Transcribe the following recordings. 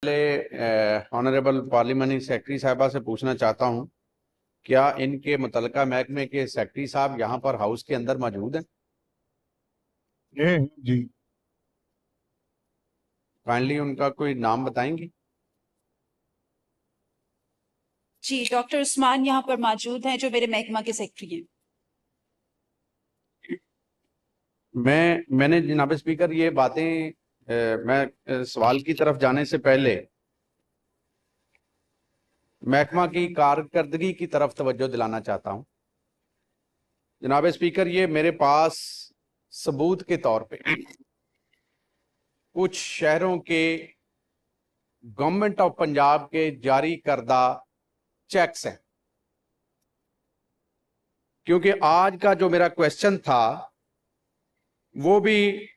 Honourable parliamentary secretary साहबा से पूछना चाहता हूं, क्या इनके मुतल्लिका महकमे के सेक्रेटरी साहब यहाँ पर हाउस के अंदर मौजूद हैं? जी काइंडली उनका कोई नाम बताएंगे? जी, डॉक्टर उस्मान यहाँ पर मौजूद हैं जो मेरे महकमा के सेक्रेटरी हैं। मैंने जनाब स्पीकर ये बातें मैं सवाल की तरफ जाने से पहले महकमा की कारकर्दगी की तरफ तवज्जो दिलाना चाहता हूं। जनाब स्पीकर, ये मेरे पास सबूत के तौर पे कुछ शहरों के गवर्नमेंट ऑफ पंजाब के जारी करदा चेक्स हैं, क्योंकि आज का जो मेरा क्वेश्चन था वो भी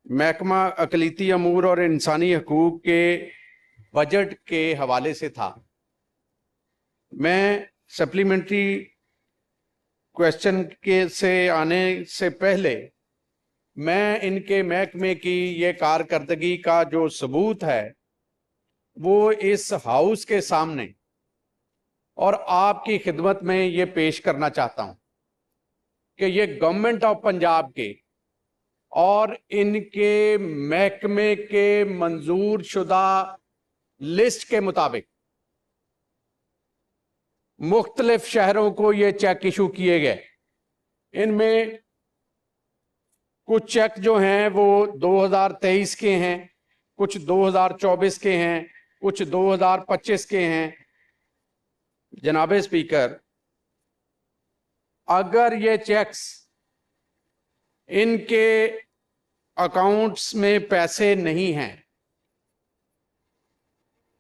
महकमा अक़लीती अमूर और इंसानी हकूक़ के बजट के हवाले से था। मैं सप्लीमेंट्री क्वेश्चन के से आने से पहले मैं इनके महकमे की ये कारकर्दगी का जो सबूत है वो इस हाउस के सामने और आपकी खिदमत में ये पेश करना चाहता हूं कि ये गवर्नमेंट ऑफ पंजाब के और इनके महकमे के मंजूर शुदा लिस्ट के मुताबिक मुख्तलिफ शहरों को ये चेक इशू किए गए। इनमें कुछ चेक जो हैं वो 2023 के हैं, कुछ 2024 के हैं, कुछ 2025 के हैं। जनाब स्पीकर, अगर ये चेक्स इनके अकाउंट्स में पैसे नहीं हैं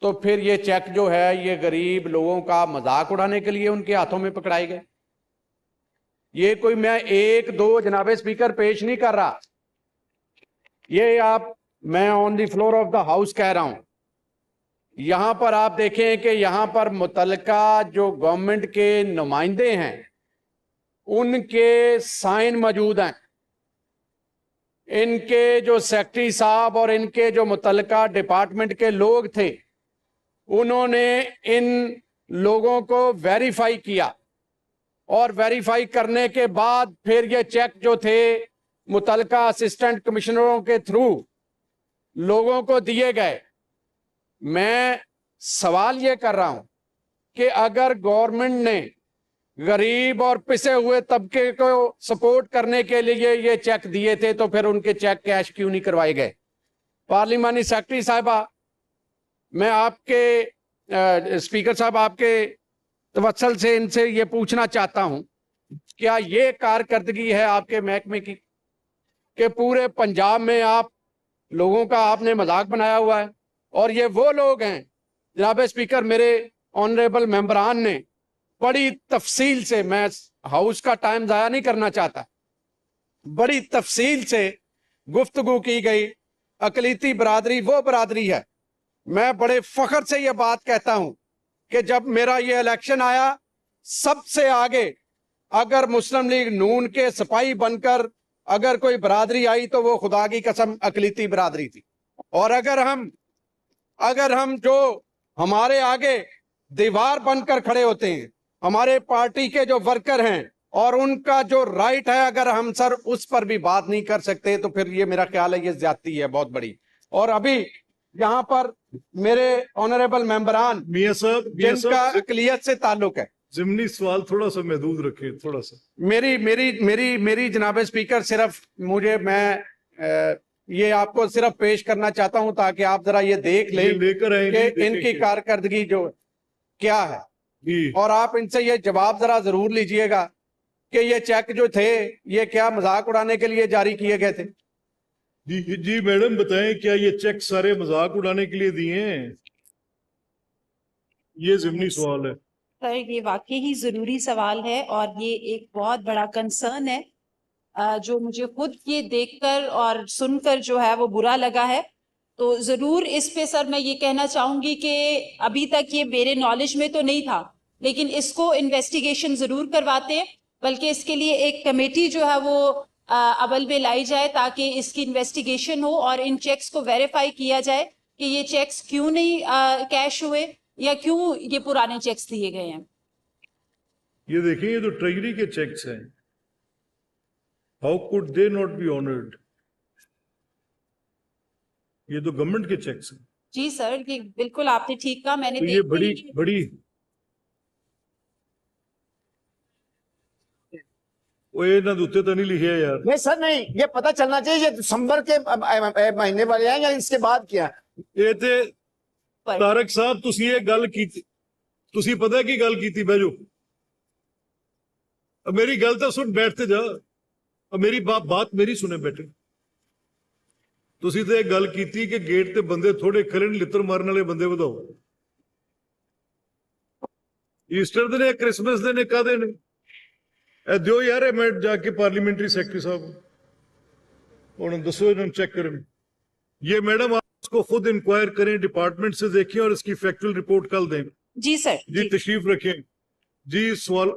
तो फिर ये चेक जो है ये गरीब लोगों का मजाक उड़ाने के लिए उनके हाथों में पकड़ाए गए। ये कोई मैं एक दो जनाब स्पीकर पेश नहीं कर रहा, ये मैं on the floor of the house कह रहा हूं। यहां पर आप देखें कि यहां पर मुतल्लिका जो गवर्नमेंट के नुमाइंदे हैं उनके साइन मौजूद हैं। इनके जो सेक्रेटरी साहब और इनके जो मुतल्लिका डिपार्टमेंट के लोग थे उन्होंने इन लोगों को वेरीफाई किया और वेरीफाई करने के बाद फिर ये चेक जो थे मुतल्लिका असिस्टेंट कमिश्नरों के थ्रू लोगों को दिए गए। मैं सवाल ये कर रहा हूं कि अगर गवर्नमेंट ने गरीब और पिसे हुए तबके को सपोर्ट करने के लिए ये चेक दिए थे तो फिर उनके चेक कैश क्यों नहीं करवाए गए? पार्लियामानी सेक्रेटरी साहिबा, मैं आपके स्पीकर साहब आपके तवस्सुल से इनसे ये पूछना चाहता हूं, क्या ये कारकर्दगी है आपके महकमे की कि पूरे पंजाब में आप लोगों का आपने मजाक बनाया हुआ है? और ये वो लोग हैं जनाब स्पीकर, मेरे ऑनरेबल मेंबरान ने बड़ी तफसील से, मैं हाउस का टाइम ज़ाया नहीं करना चाहता, बड़ी तफसील से गुफ्तगू की गई। अक़लीती बरादरी वो बरादरी है, मैं बड़े फख्र से ये बात कहता हूं कि जब मेरा ये इलेक्शन आया सबसे आगे अगर मुस्लिम लीग नून के सिपाही बनकर अगर कोई बरादरी आई तो वो खुदा की कसम अक़लीती बरादरी थी। और अगर हम जो हमारे आगे दीवार बनकर खड़े होते हैं हमारे पार्टी के जो वर्कर हैं और उनका जो राइट है, अगर हम सर उस पर भी बात नहीं कर सकते तो फिर ये मेरा ख्याल है ये ज्यादती है बहुत बड़ी। और अभी यहाँ पर मेरे ऑनरेबल मेंबरान मियां साहब जिनका अक़लियत से ताल्लुक है, ज़िमनी सवाल थोड़ा सा महदूद रखें, थोड़ा सा। मेरी मेरी मेरी मेरी जनाब स्पीकर, सिर्फ मैं ये आपको सिर्फ पेश करना चाहता हूं ताकि आप जरा ये देख लें लेकर आए कि इनकी कारकर्दगी जो क्या है, और आप इनसे ये जवाब जरा जरूर लीजिएगा कि ये चेक जो थे ये क्या मजाक उड़ाने के लिए जारी किए गए थे? जी मैडम बताएं, क्या ये चेक सारे मजाक उड़ाने के लिए दिए हैं? ये ज़िमनी सवाल है सर, ये वाकई ही जरूरी सवाल है और ये एक बहुत बड़ा कंसर्न है जो मुझे खुद ये देखकर और सुनकर जो है वो बुरा लगा है। तो जरूर इस पे सर मैं ये कहना चाहूंगी कि अभी तक ये मेरे नॉलेज में तो नहीं था, लेकिन इसको इन्वेस्टिगेशन जरूर करवाते हैं, बल्कि इसके लिए एक कमेटी जो है वो अमल में लाई जाए ताकि इसकी इन्वेस्टिगेशन हो और इन चेक्स को वेरीफाई किया जाए کہ یہ چیکس کیوں نہیں کیش ہوئے یا کیوں یہ پرانے چیکس دیے گئے ہیں؟ یہ دیکھیں یہ تو ٹریجری کے چیکس ہیں. How could they not be honoured? یہ تو گورنمنٹ کے چیکس ہیں. جی سر، یہ بالکل آپ نے ٹھیک کہا. میں نے تو یہ بڑی وہ یہ نہ دوتے تو نہیں لکھے یار. نہیں سر نہیں، یہ پتہ چلنا چاہیے یہ دسمبر کے مہینے والے ہیں یا اس کے بعد کیا؟ یہ تے طارق صاحب تسی یہ گل کیتی، تسی پتہ کی گل کیتی بیجو. اب میری گل تو سن بیٹھتے جا، اب میری بات میری سنے بیٹھے. تسی تے گل کیتی کہ گیٹ تے بندے تھوڑے کھڑے نے، لتر مارن والے بندے بتاؤ. ایسٹر دے نے کرسمس دے نے کدے نے؟ اے دیو یار میں جا کے پارلیمنٹری سیکرٹری صاحب انہوں دسو انہوں چیک کریں. یہ میڈم آپ اس کو خود انکوائر کریں، ڈپارٹمنٹ سے دیکھیں اور اس کی فیکچول رپورٹ کل دیں. جی سر. جی تشریف رکھیں. جی سوال